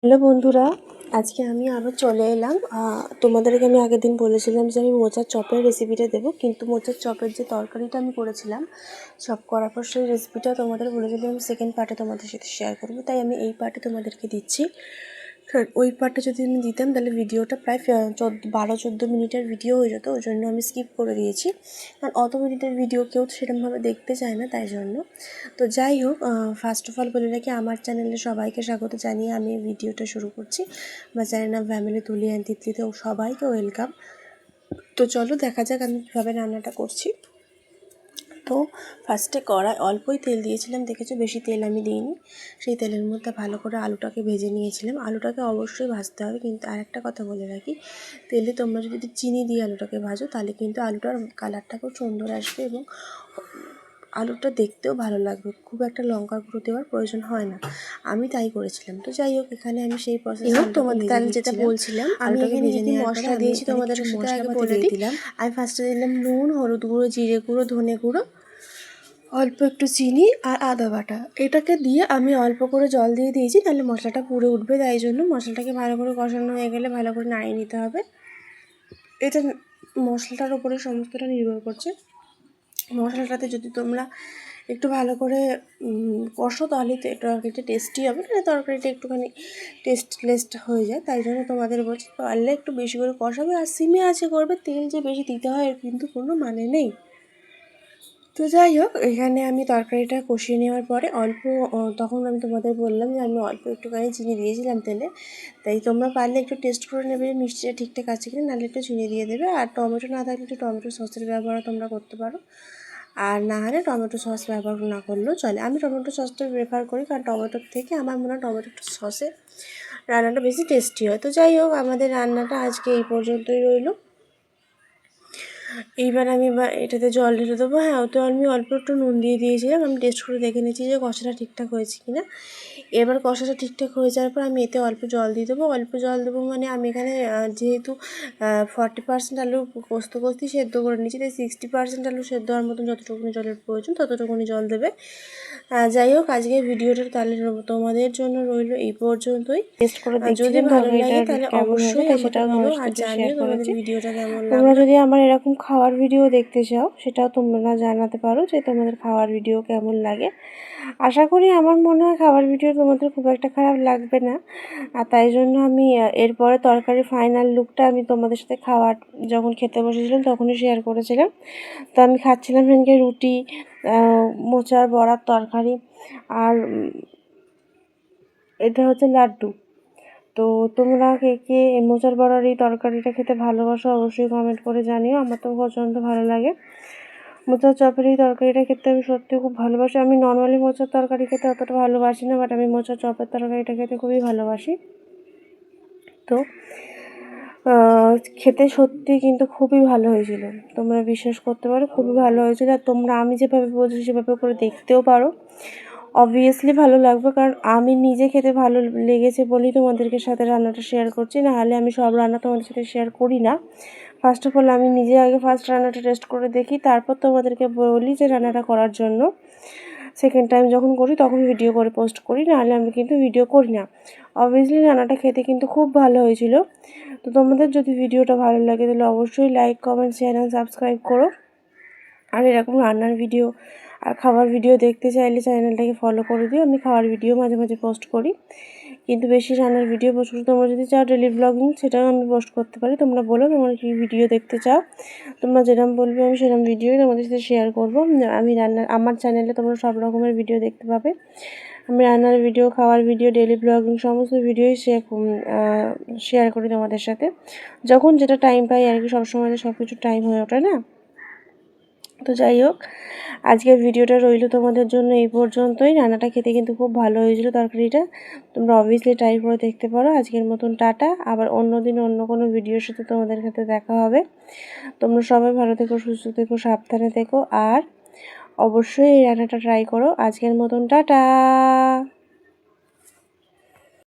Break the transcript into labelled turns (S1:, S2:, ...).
S1: Hello বন্ধুরা, আজকে আমি আবার চলে এলাম। তোমাদেরকে আমি আগের দিন বলেছিলাম যে আমি মোচার চপের রেসিপিটা দেবো, কিন্তু মোচার চপের যে তরকারিটা আমি করেছিলাম চপ করার পর সেই রেসিপিটা তোমাদের বলেছিলাম আমি সেকেন্ড পার্টে তোমাদের সাথে শেয়ার করবো, তাই আমি এই পার্টে তোমাদেরকে দিচ্ছি। ওই পার্টে যদি আমি দিতাম তাহলে ভিডিওটা প্রায় 12-14 মিনিটের ভিডিও হয়ে যেত, ওই জন্য আমি স্কিপ করে দিয়েছি, কারণ অত মিনিটের ভিডিও কেউ সেরকমভাবে দেখতে চায় না, তাই জন্য। তো যাই হোক, ফার্স্ট অফ অল বলে রাখি, আমার চ্যানেলে সবাইকে স্বাগত জানিয়ে আমি এই ভিডিওটা শুরু করছি। আমার চ্যানেল নাম ফ্যামিলি তুলি অ্যান্ড তিতলিতে সবাইকে ওয়েলকাম। তো চলো দেখা যাক আমি কীভাবে রান্নাটা করছি। তো ফার্স্টে কড়ায় অল্পই তেল দিয়েছিলাম, দেখেছো বেশি তেল আমি দিইনি। সেই তেলের মধ্যে ভালো করে আলুটাকে ভেজে নিয়েছিলাম। আলুটাকে অবশ্যই ভাজতে হবে, কিন্তু আরেকটা কথা বলে রাখি, তেলে তোমরা যদি চিনি দিয়ে আলুটাকে ভাজো তাহলে কিন্তু আলুটার কালারটা খুব সুন্দর আসবে এবং আলুটা দেখতেও ভালো লাগবে। খুব একটা লঙ্কা গুঁড়ো দেওয়ার প্রয়োজন হয় না, আমি তাই করেছিলাম। তো যাই হোক, এখানে আমি সেই প্রসেস তোমাদের তাহলে যেটা বলছিলাম, আমি এখানে কি মশলা দিয়েছি তোমাদের সাথে আগে বলে দিলাম। আমি ফার্স্টে দিলাম নুন, হলুদ গুঁড়ো, জিরে গুঁড়ো, ধনে গুঁড়ো, অল্প একটু চিনি আর আদা বাটা। এটাকে দিয়ে আমি অল্প করে জল দিয়ে দিয়েছি, তাহলে মশলাটা পুড়ে উঠবে, তাই জন্য মশলাটাকে ভালো করে কষানো হয়ে গেলে ভালো করে নাড়িয়ে নিতে হবে। এটা মশলাটার উপরে সমস্তটা নির্ভর করছে। মশলাটাতে যদি তোমরা একটু ভালো করে কষো তাহলে তরকারিটা টেস্টি হবে, না তরকারিটা একটুখানি টেস্টলেস হয়ে যায়, তাই জন্য তোমাদের বলছি পারলে একটু বেশি করে কষাবে আর সিমে আছে করবে। তেল যে বেশি দিতে হয় এর কিন্তু কোনো মানে নেই। তো যাই হোক, এখানে আমি তরকারিটা কষিয়ে নেওয়ার পরে তখন আমি তোমাদের বললাম যে আমি অল্প একটুখানি চিনি দিয়েছিলাম তেলে, তাই তোমরা পারলে একটু টেস্ট করে নেবে যে মিষ্টিটা ঠিকঠাক আছে কিনা, নাহলে একটু চিনি দিয়ে দেবে। আর টমেটো না থাকলে একটু টমেটো সসের ব্যবহার তোমরা করতে পারো, আর না হলে টমেটো সস ব্যবহার না করলেও চলে। আমি টমেটো সসটা প্রেফার করি, কারণ টমেটোর থেকে আমার মনে হয় টমেটো সসে রান্নাটা বেশি টেস্টি হয়। তো যাই হোক, আমাদের রান্নাটা আজকে এই পর্যন্তই রইল। এইবার আমি এটাতে জল ঢেলে দেবো। হ্যাঁ, ওতে আমি অল্প একটু নুন দিয়ে দিয়েছিলাম, আমি টেস্ট করে দেখে নিয়েছি যে কষাটা ঠিকঠাক হয়েছে কিনা। এবার কষাটা ঠিকঠাক হয়ে যাওয়ার পর আমি এতে অল্প জল দিয়ে দেবো। অল্প জল দেবো মানে আমি এখানে যেহেতু 40% আলু কষতে সেদ্ধ করে নিয়েছি, তাই 60% আলু সেদ্ধ হওয়ার মতন যতটুকুনি জলের প্রয়োজন ততটুকুনি জল দেবে। যাই হোক, আজকে ভিডিওটা তাহলে তোমাদের জন্য রইল এই পর্যন্তই। টেস্ট করে যদি ভালো লাগে তাহলে অবশ্যই সেটা বলো আর জানিও তোমাদের ভিডিওটা কেমন লাগলো। তোমরা যদি আমার এরকম খাওয়ার ভিডিও দেখতে চাও সেটাও তোমরা জানাতে পারো যে তোমাদের খাওয়ার ভিডিও কেমন লাগে। আশা করি আমার মনে হয় খাবার ভিডিও তোমাদের খুব একটা খারাপ লাগবে না, আর তাই জন্য আমি এরপরে তরকারির ফাইনাল লুকটা আমি তোমাদের সাথে যখন খেতে বসেছিলাম তখনই শেয়ার করেছিলাম। তো আমি খাচ্ছিলাম এখানকে রুটি, মোচার বড়ার তরকারি, আর এটা হচ্ছে লাড্ডু। তো তোমরা কে কে মোচার বড়ার এই তরকারিটা খেতে ভালোবাসো অবশ্যই কমেন্ট করে জানিও। আমার তো প্রচণ্ড ভালো লাগে মোচার চপের এই তরকারিটা খেতে, আমি সত্যি খুব ভালোবাসি। আমি নর্মালি মোচার তরকারি খেতে অতটা ভালোবাসি না, বাট আমি মোচার চপের তরকারিটা খেতে খুবই ভালোবাসি। তো খেতে সত্যি কিন্তু খুবই ভালো হয়েছিল, তোমরা বিশ্বাস করতে পারো, খুবই ভালো হয়েছিল। আর তোমরা আমি যেভাবে বলছি সেভাবে করে দেখতেও পারো, অবভিয়াসলি ভালো লাগবে, কারণ আমি নিজে খেতে ভালো লেগেছে বলেই তোমাদেরকে সাথে রান্নাটা শেয়ার করছি, না হলে আমি সব রান্না তোমাদের সাথে শেয়ার করি না। ফার্স্ট অফ অল আমি নিজে আগে রান্নাটা টেস্ট করে দেখি, তারপর তোমাদেরকে বলি যে রান্নাটা করার জন্য। সেকেন্ড টাইম যখন করি তখন ভিডিও করে পোস্ট করি, নাহলে আমি কিন্তু ভিডিও করি না। অবভিয়াসলি রান্নাটা খেতে কিন্তু খুব ভালো হয়েছিল। তো তোমাদের যদি ভিডিওটা ভালো লাগে তাহলে অবশ্যই like, comment, share and subscribe করো। আর এরকম রান্নার ভিডিও আর খাবার ভিডিও দেখতে চাইলে চ্যানেলটাকে ফলো করে দিও। আমি খাওয়ার ভিডিও মাঝে মাঝে পোস্ট করি, কিন্তু বেশি রান্নার ভিডিও পোস্ট করি। তোমরা যদি চাও ডেলি ব্লগিং, সেটাও আমি পোস্ট করতে পারি। তোমরা বলো তোমরা কী ভিডিও দেখতে চাও, তোমরা যেরকম বলবে আমি সেরকম ভিডিওই তোমাদের সাথে শেয়ার করবো। আমার চ্যানেলে তোমরা সব রকমের ভিডিও দেখতে পাবে। আমি রান্নার ভিডিও, খাওয়ার ভিডিও, ডেলি ব্লগিং সমস্ত ভিডিওই শেয়ার করি তোমাদের সাথে, যখন যেটা টাইম পাই আর কি। সবসময় সব কিছু টাইম হয়ে ওঠে না। তো যাই হোক, আজকের ভিডিওটা রইল তোমাদের জন্য এই পর্যন্তই। রান্নাটা খেতে কিন্তু খুব ভালো হয়েছিল তরকারিটা, তোমরা অবভিয়াসলি ট্রাই করে দেখতে পারো। আজকের মতন টাটা, আবার অন্য দিন অন্য কোনো ভিডিওর সাথে তোমাদের সাথে দেখা হবে। তোমরা সবাই ভালো থেকো, সুস্থ থেকো, সাবধানে থেকো, আর অবশ্যই এই রান্নাটা ট্রাই করো। আজকের মতন টাটা।